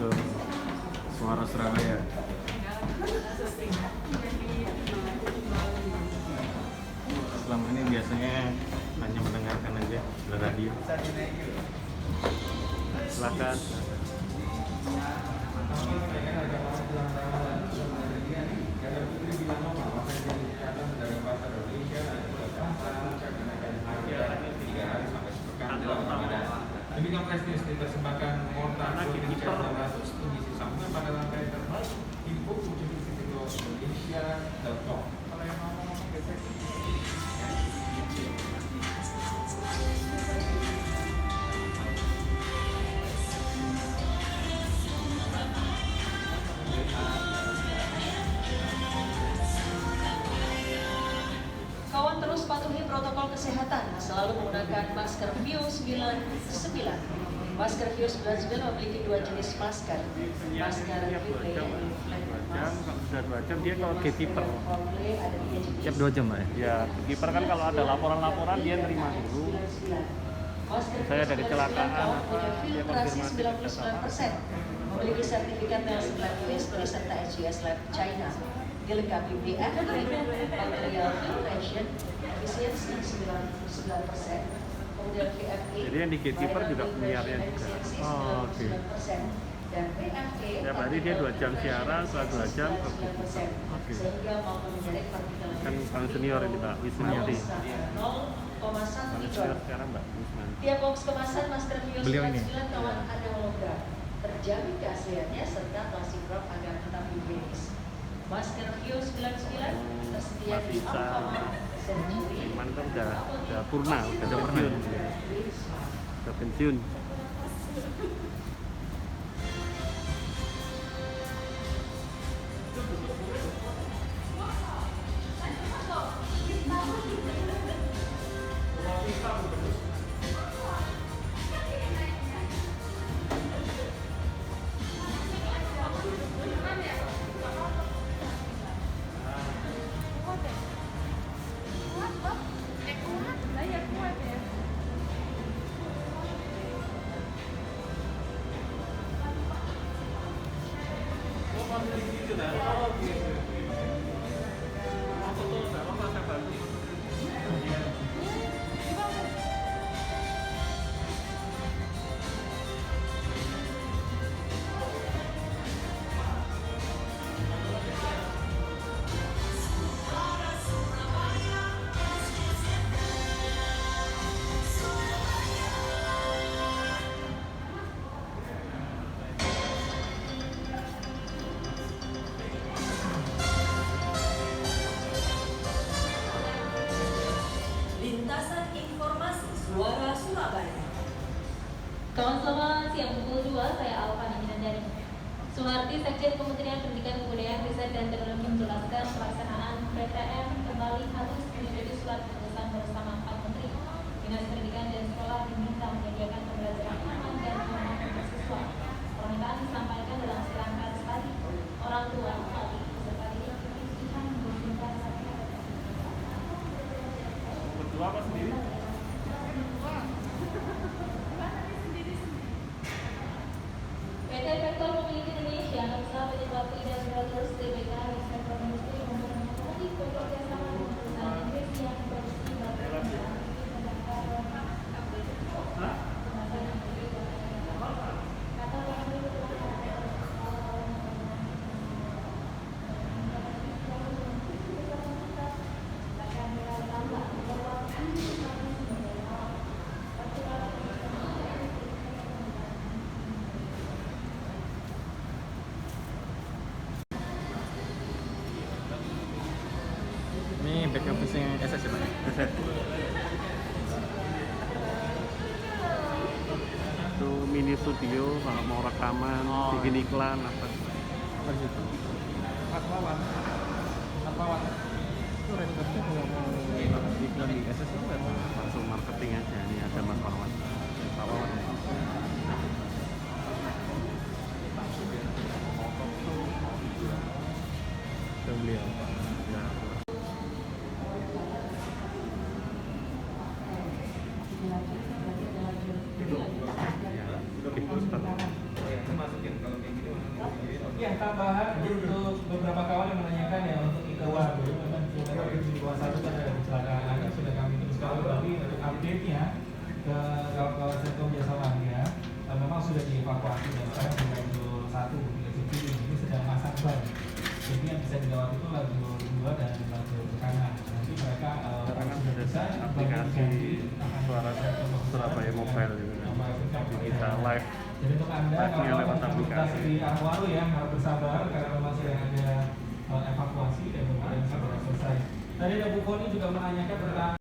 ke Suara Surabaya. Selama ini biasanya hanya mendengarkan aja di radio. Silakan. Demikian flash news dipersembahkan Mortar mengisi sambungan pada lantai terbaik info Indonesia.com. Kalau yang mau ngomong Kawan terus patuhi protokol kesehatan, selalu menggunakan masker VO99. Masker VO99 memiliki dua jenis masker. Masker Kipley dan Flat Mask. Kalau sudah 2 jam dia kalau gatekeeper. Ada 3 jenis. Tiap 2 jam, Mbak ya? Ya, gatekeeper kan kalau ada laporan-laporan dia nerima dulu. Saya ada kecelakaan, punya dia filtrasi konfirmasi 99%, memiliki sertifikat Nelson USP serta SGS Lab China, dilengkapi BFA, Material Filtration, efisiensi 99%, kemudian VFA, Jadi yang di gatekeeper juga penyiarnya juga. Oh, oke. Dan PFA, Ya, berarti dia 2 jam siaran, setelah 2 jam ke gatekeeper. Oke. sehingga mampu menjaring partikel Kan Bang Senior ini, Mbak Wisnyanti. 0,1 Bang Senior sekarang Mbak Wisnyanti. Tiap box kemasan masker Beliau ini. VO99 kawan ada hologram, terjamin keasliannya serta plastik wrap agar tetap higienis. Masker VO99 tersedia Mas di Ica, Alfamart, Century, Iman kan udah purna, udah pensiun. Udah pensiun. Lintasan Informasi Suara Surabaya. Kawan selamat siang pukul 2, saya Alfani Minandani. Suharti, Sekjen Kementerian Pendidikan Kebudayaan Riset dan Teknologi menjelaskan pelaksanaan PTM kembali harus menjadi surat keputusan bersama 4 Menteri. Dinas Pendidikan dan Sekolah diminta menyediakan pembelajaran aman dan nyaman untuk siswa. Permintaan disampaikan dalam serangkaian tadi. Orang tua tadi peserta didik Tuhan meminta Berdua apa sendiri? PT Vektor Mobility Indonesia berusaha penyebab Ida Brothers Tbk Vektor Industri untuk menghubungi bekerjasama dengan perusahaan Inggris yang memproduksi baterai Ini back office-nya SS ya, Pak? SS. Itu mini studio kalau mau rekaman, bikin iklan apa di situ. Mas Wawan. Mas Wawan. Itu rekrutnya kalau mau iklan di SS itu kan langsung marketing aja. Ini ada Mas Wawan. Pak Wawan. Itu beliau. Ya. Ya. Oke, Ustaz. Masukin kalau kayak ke kawasan jasa marga memang sudah dievakuasi dan sekarang di lajur 1 di lajur kiri ini sedang masang ban. Jadi yang bisa dilewati itu lajur 2 dan lajur kanan. Nanti mereka sekarang kan ada aplikasi suara Surabaya Mobile gitu kan. Jadi kita live. Jadi untuk Anda Live-nya kalau lewat melintas aplikasi. di Arwaru ya harus bersabar karena memang sedang ada evakuasi dan kemudian segera selesai. Tadi ada Bu Koni juga menanyakan tentang